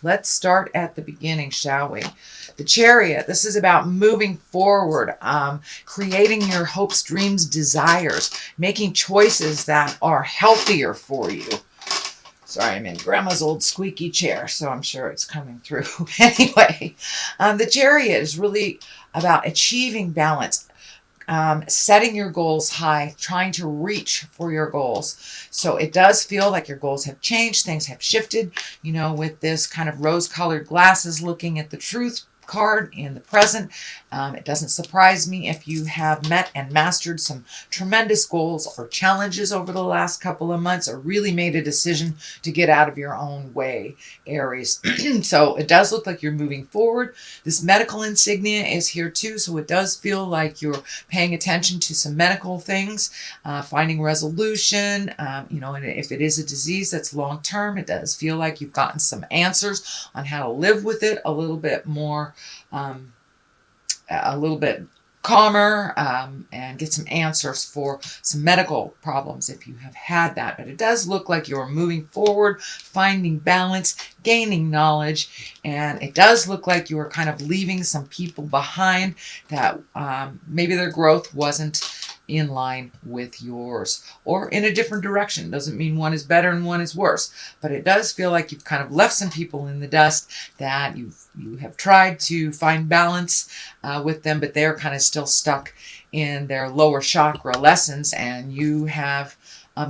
Let's start at the beginning, shall we? The Chariot, this is about moving forward, creating your hopes, dreams, desires, making choices that are healthier for you. Sorry, I'm in Grandma's old squeaky chair, so I'm sure it's coming through. Anyway, the Chariot is really about achieving balance, setting your goals high, trying to reach for your goals. So it does feel like your goals have changed, things have shifted, with this kind of rose-colored glasses looking at the truth card in the present. It doesn't surprise me if you have met and mastered some tremendous goals or challenges over the last couple of months, or really made a decision to get out of your own way, Aries. So it does look like you're moving forward. This medical insignia is here too, so it does feel like you're paying attention to some medical things, finding resolution, and if it is a disease that's long-term, it does feel like you've gotten some answers on how to live with it a little bit more, a little bit calmer, and get some answers for some medical problems if you have had that. But it does look like you're moving forward, finding balance, gaining knowledge, and it does look like you are kind of leaving some people behind that maybe their growth wasn't in line with yours, or in a different direction. Doesn't mean one is better and one is worse, but it does feel like you've kind of left some people in the dust that you have tried to find balance with them, but they're kind of still stuck in their lower chakra lessons, and you have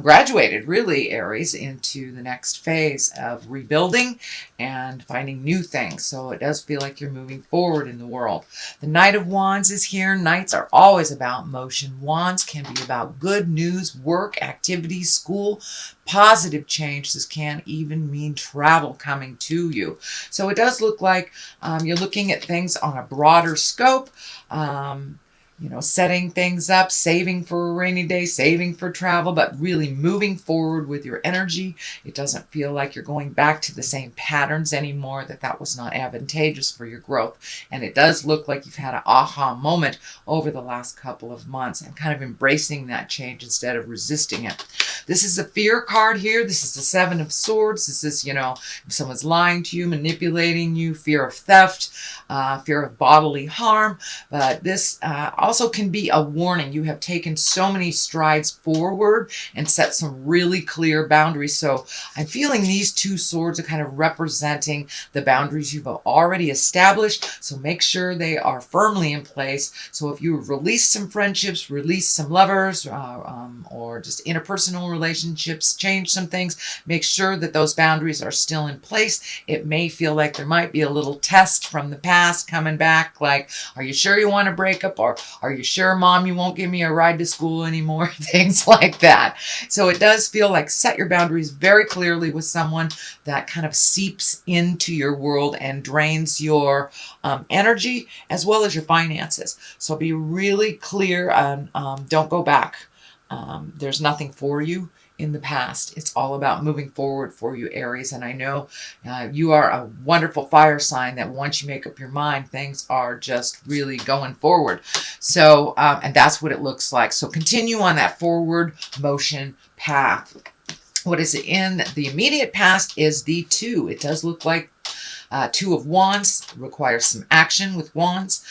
graduated, really, Aries, into the next phase of rebuilding and finding new things. So it does feel like you're moving forward in the world. The Knight of Wands is here. Knights are always about motion. Wands can be about good news, work, activities, school, positive change. This can even mean travel coming to you. So it does look like you're looking at things on a broader scope. Setting things up, saving for a rainy day, saving for travel, but really moving forward with your energy. It doesn't feel like you're going back to the same patterns anymore, that was not advantageous for your growth. And it does look like you've had an aha moment over the last couple of months and kind of embracing that change instead of resisting it. This is a fear card here. This is the Seven of Swords. This is, if someone's lying to you, manipulating you, fear of theft, fear of bodily harm. But this also can be a warning. You have taken so many strides forward and set some really clear boundaries. So I'm feeling these two swords are kind of representing the boundaries you've already established. So make sure they are firmly in place. So if you release some friendships, release some lovers, or just interpersonal relationships, change some things, make sure that those boundaries are still in place. It may feel like there might be a little test from the past coming back, like, are you sure you want to break up? Or are you sure, Mom, you won't give me a ride to school anymore? Things like that. So it does feel like set your boundaries very clearly with someone that kind of seeps into your world and drains your energy as well as your finances. So be really clear and don't go back. There's nothing for you in the past. It's all about moving forward for you, Aries. And I know you are a wonderful fire sign that once you make up your mind, things are just really going forward. So, and that's what it looks like. So continue on that forward motion path. What is it in the immediate past is the Two. It does look like Two of Wands requires some action with wands.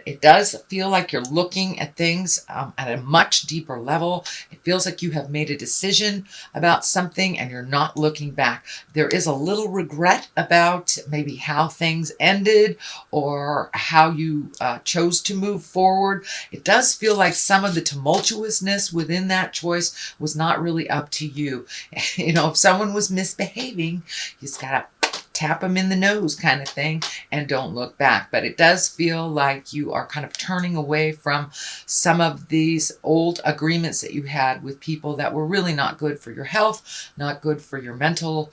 It does feel like you're looking at things at a much deeper level. It feels like you have made a decision about something and you're not looking back. There is a little regret about maybe how things ended or how you chose to move forward. It does feel like some of the tumultuousness within that choice was not really up to you. If someone was misbehaving, you just gotta tap them in the nose kind of thing and don't look back. But it does feel like you are kind of turning away from some of these old agreements that you had with people that were really not good for your health, not good for your mental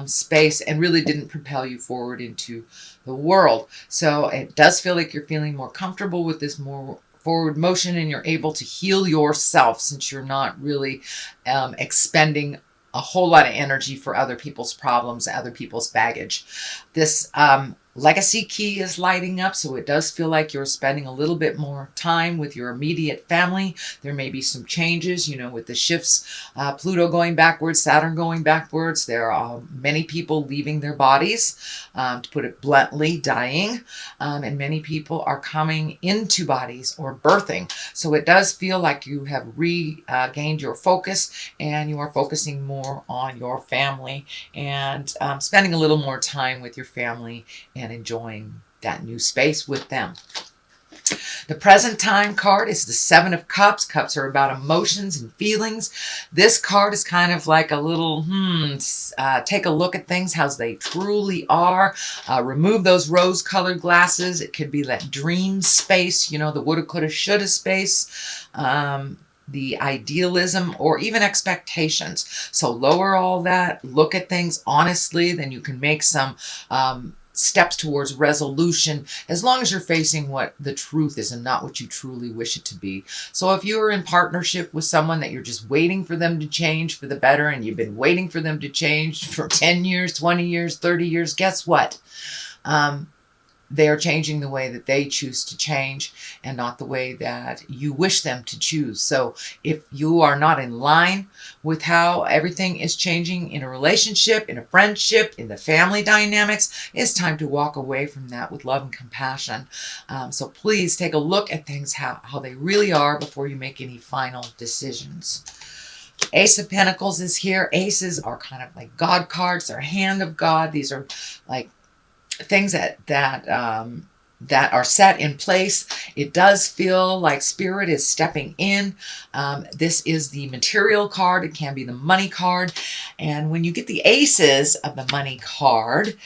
space, and really didn't propel you forward into the world. So it does feel like you're feeling more comfortable with this more forward motion, and you're able to heal yourself since you're not really expending a whole lot of energy for other people's problems, other people's baggage. This Legacy key is lighting up, so it does feel like you're spending a little bit more time with your immediate family. There may be some changes, with the shifts, Pluto going backwards, Saturn going backwards. There are many people leaving their bodies, to put it bluntly, dying, and many people are coming into bodies or birthing. So it does feel like you have regained your focus, and you are focusing more on your family, and spending a little more time with your family and enjoying that new space with them. The present time card is the Seven of Cups. Cups are about emotions and feelings. This card is kind of like a little, take a look at things, how they truly are. Remove those rose-colored glasses. It could be that dream space, the woulda, coulda, shoulda space. The idealism or even expectations. So lower all that, look at things honestly, then you can make some steps towards resolution, as long as you're facing what the truth is and not what you truly wish it to be. So if you're in partnership with someone that you're just waiting for them to change for the better, and you've been waiting for them to change for 10 years, 20 years, 30 years, guess what? They are changing the way that they choose to change, and not the way that you wish them to choose. So if you are not in line with how everything is changing in a relationship, in a friendship, in the family dynamics, it's time to walk away from that with love and compassion. So please take a look at things, how they really are, before you make any final decisions. Ace of Pentacles is here. Aces are kind of like God cards. They're hand of God. These are like things that are set in place. It does feel like Spirit is stepping in. This is the material card. It can be the money card. And when you get the aces of the money card,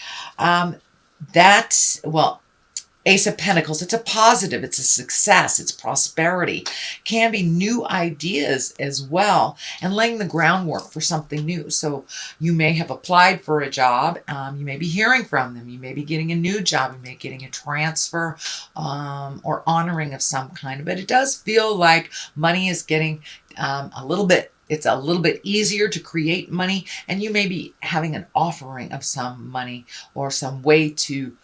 Ace of Pentacles, it's a positive, it's a success, it's prosperity. Can be new ideas as well, and laying the groundwork for something new. So you may have applied for a job, you may be hearing from them, you may be getting a new job, you may be getting a transfer, or honoring of some kind. But it does feel like money is getting it's a little bit easier to create money, and you may be having an offering of some money or some way to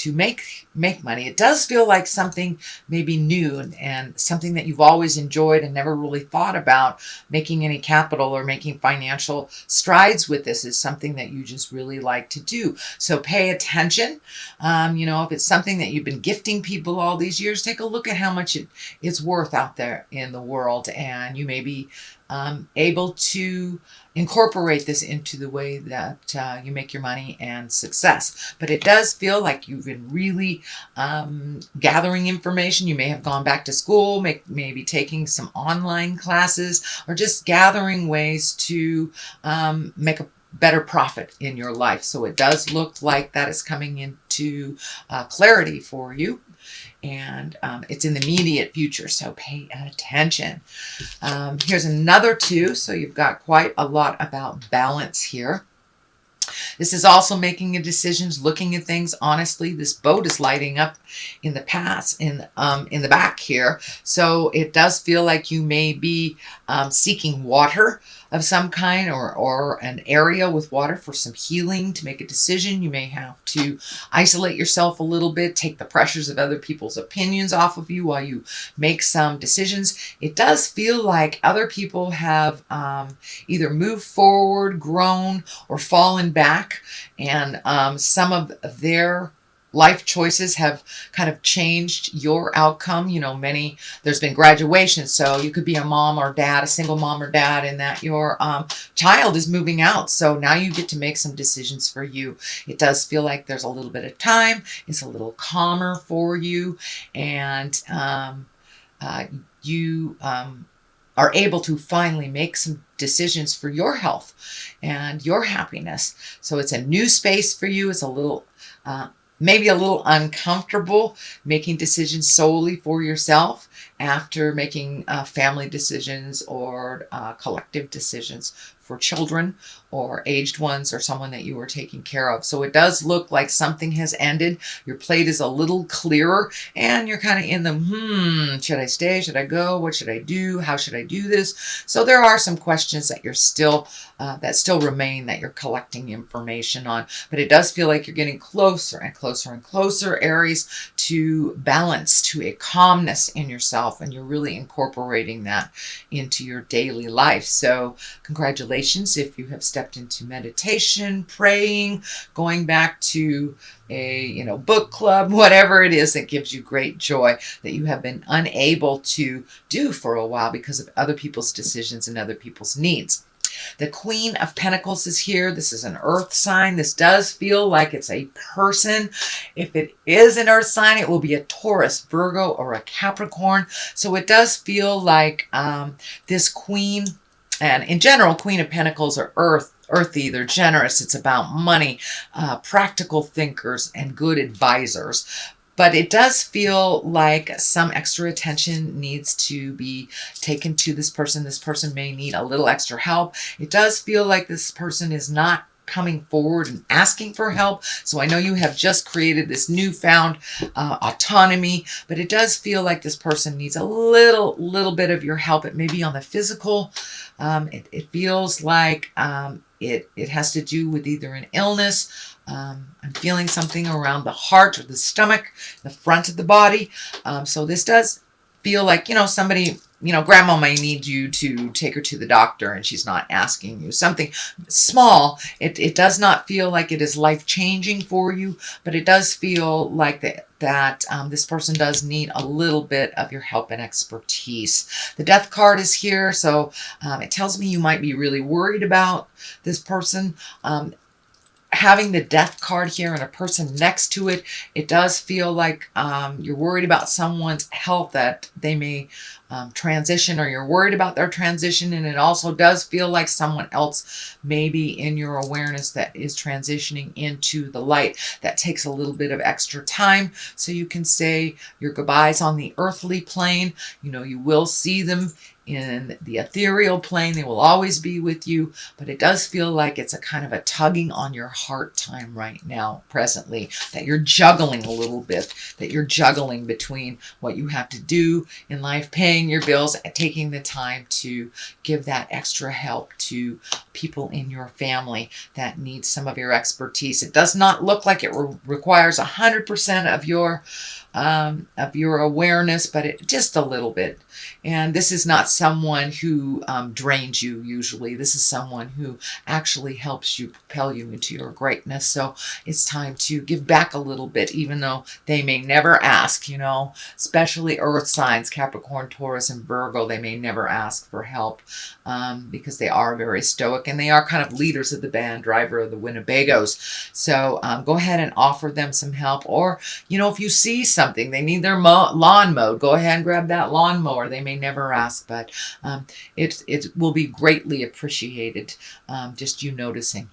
make money. It does feel like something maybe new, and something that you've always enjoyed and never really thought about making any capital or making financial strides with. This is something that you just really like to do. So pay attention. If it's something that you've been gifting people all these years, take a look at how much it's worth out there in the world, and you may be able to incorporate this into the way that you make your money and success. But it does feel like you've been really gathering information. You may have gone back to school, maybe taking some online classes, or just gathering ways to make a better profit in your life. So it does look like that is coming into clarity for you. And it's in the immediate future, so pay attention. Here's another two, so you've got quite a lot about balance here. This is also making a decisions, looking at things honestly. This boat is lighting up in the past, in the back here. So it does feel like you may be seeking water of some kind, or an area with water for some healing, to make a decision. You may have to isolate yourself a little bit, take the pressures of other people's opinions off of you while you make some decisions. It does feel like other people have either moved forward, grown, or fallen back, and some of their life choices have kind of changed your outcome. There's been graduation, so you could be a mom or dad, a single mom or dad, and that your child is moving out. So now you get to make some decisions for you. It does feel like there's a little bit of time. It's a little calmer for you, and you are able to finally make some decisions for your health and your happiness. So it's a new space for you. It's a little maybe a little uncomfortable making decisions solely for yourself after making family decisions or collective decisions for children or aged ones or someone that you were taking care of. So it does look like something has ended. Your plate is a little clearer and you're kind of in the, should I stay? Should I go? What should I do? How should I do this? So there are some questions that you're still, that still remain, that you're collecting information on, but it does feel like you're getting closer and closer and closer, Aries, to balance, to a calmness in yourself, and you're really incorporating that into your daily life. So congratulations if you have stepped into meditation, praying, going back to a book club, whatever it is that gives you great joy that you have been unable to do for a while because of other people's decisions and other people's needs. The Queen of Pentacles is here. This is an earth sign. This does feel like it's a person. If it is an earth sign, it will be a Taurus, Virgo, or a Capricorn. So it does feel like this queen, and in general, Queen of Pentacles are earthy, they're generous. It's about money, practical thinkers, and good advisors. But it does feel like some extra attention needs to be taken to this person. This person may need a little extra help. It does feel like this person is not coming forward and asking for help. So I know you have just created this newfound autonomy, but it does feel like this person needs a little bit of your help. It may be on the physical. It feels like it has to do with either an illness. I'm feeling something around the heart or the stomach, the front of the body. So this does feel like, somebody, grandma may need you to take her to the doctor and she's not asking you. Something small. It does not feel like it is life-changing for you, but it does feel like that this person does need a little bit of your help and expertise. The Death card is here, so it tells me you might be really worried about this person. Having the Death card here and a person next to it, it does feel like you're worried about someone's health, that they may transition, or you're worried about their transition. And it also does feel like someone else may be in your awareness that is transitioning into the light. That takes a little bit of extra time. So you can say your goodbyes on the earthly plane. You will see them in the ethereal plane. They will always be with you, but it does feel like it's a kind of a tugging on your heart time right now, presently, that you're juggling a little bit, that you're juggling between what you have to do in life, paying your bills, and taking the time to give that extra help to people in your family that need some of your expertise. It does not look like it requires 100% of your awareness, but just a little bit. And this is not someone who drains you usually. This is someone who actually helps you, propel you into your greatness. So it's time to give back a little bit, even though they may never ask, especially earth signs, Capricorn, Taurus, and Virgo. They may never ask for help because they are very stoic and they are kind of leaders of the band, driver of the Winnebagos. So go ahead and offer them some help. Or, if you see something, they need their lawn mowed, go ahead and grab that lawnmower. They may never ask, but it will be greatly appreciated, just you noticing.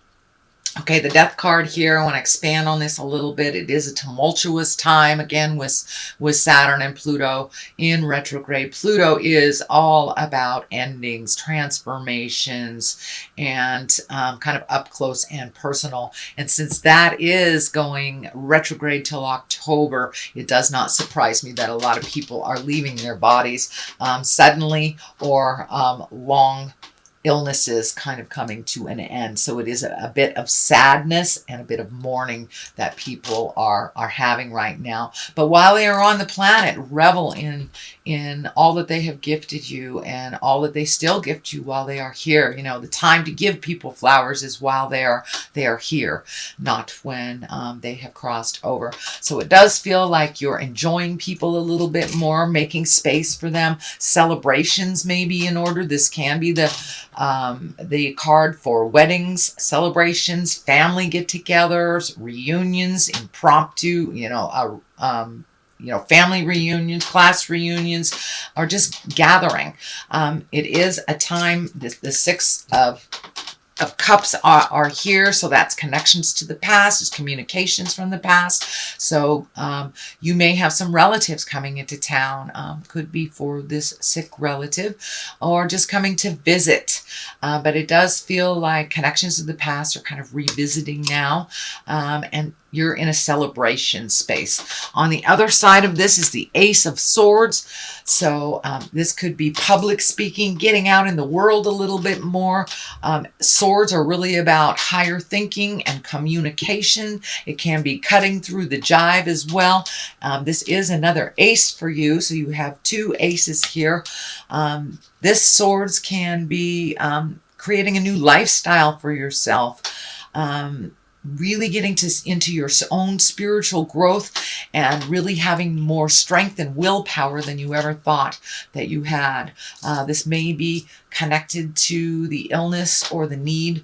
Okay, the Death card here, I want to expand on this a little bit. It is a tumultuous time, again, with Saturn and Pluto in retrograde. Pluto is all about endings, transformations, and kind of up close and personal. And since that is going retrograde till October, it does not surprise me that a lot of people are leaving their bodies suddenly, or long illnesses kind of coming to an end. So it is a bit of sadness and a bit of mourning that people are having right now. But while they are on the planet, revel in all that they have gifted you and all that they still gift you while they are here. The time to give people flowers is while they are here, not when they have crossed over. So it does feel like you're enjoying people a little bit more, making space for them. Celebrations may be in order. This can be the card for weddings, celebrations, family get-togethers, reunions, impromptu, family reunions, class reunions, or just gathering. It is a time, the Six of of Cups are here, so that's connections to the past, it's communications from the past. So you may have some relatives coming into town, could be for this sick relative, or just coming to visit. But it does feel like connections to the past are kind of revisiting now, and you're in a celebration space. On the other side of this is the Ace of Swords. So this could be public speaking, getting out in the world a little bit more. Swords are really about higher thinking and communication. It can be cutting through the jive as well. This is another ace for you, so you have two aces here. This swords can be creating a new lifestyle for yourself. Really getting into your own spiritual growth and really having more strength and willpower than you ever thought that you had. This may be connected to the illness or the need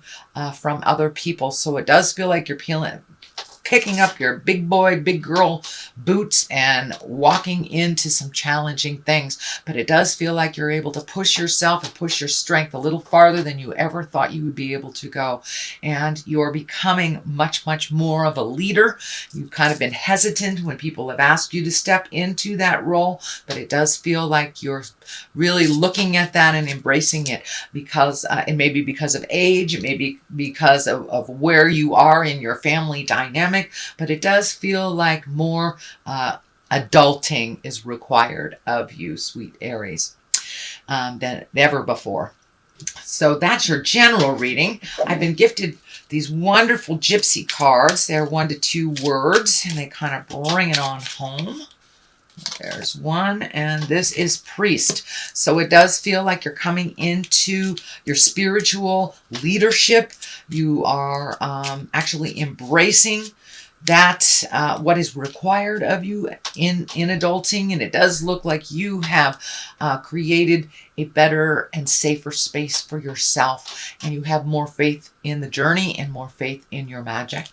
from other people. So it does feel like you're picking up your big boy, big girl boots and walking into some challenging things. But it does feel like you're able to push yourself and push your strength a little farther than you ever thought you would be able to go. And you're becoming much, much more of a leader. You've kind of been hesitant when people have asked you to step into that role, but it does feel like you're really looking at that and embracing it, because it may be because of age, it may be because of where you are in your family dynamic, but it does feel like more adulting is required of you, sweet Aries, than ever before. So that's your general reading. I've been gifted these wonderful gypsy cards. They're 1 to 2 words, and they kind of bring it on home. There's one, and this is Priest. So it does feel like you're coming into your spiritual leadership. You are actually embracing that what is required of you in adulting, and it does look like you have created a better and safer space for yourself, and you have more faith in the journey and more faith in your magic.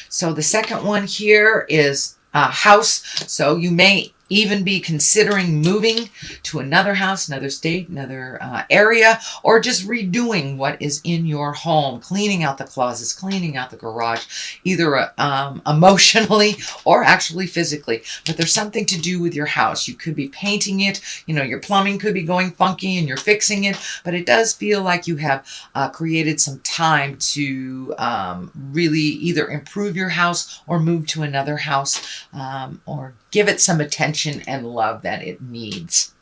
So the second one here is house. So you may even be considering moving to another house, another state, another area, or just redoing what is in your home, cleaning out the closets, cleaning out the garage, either emotionally or actually physically. But there's something to do with your house. You could be painting it, you know, your plumbing could be going funky and you're fixing it, but it does feel like you have created some time to really either improve your house or move to another house, or give it some attention and love that it needs.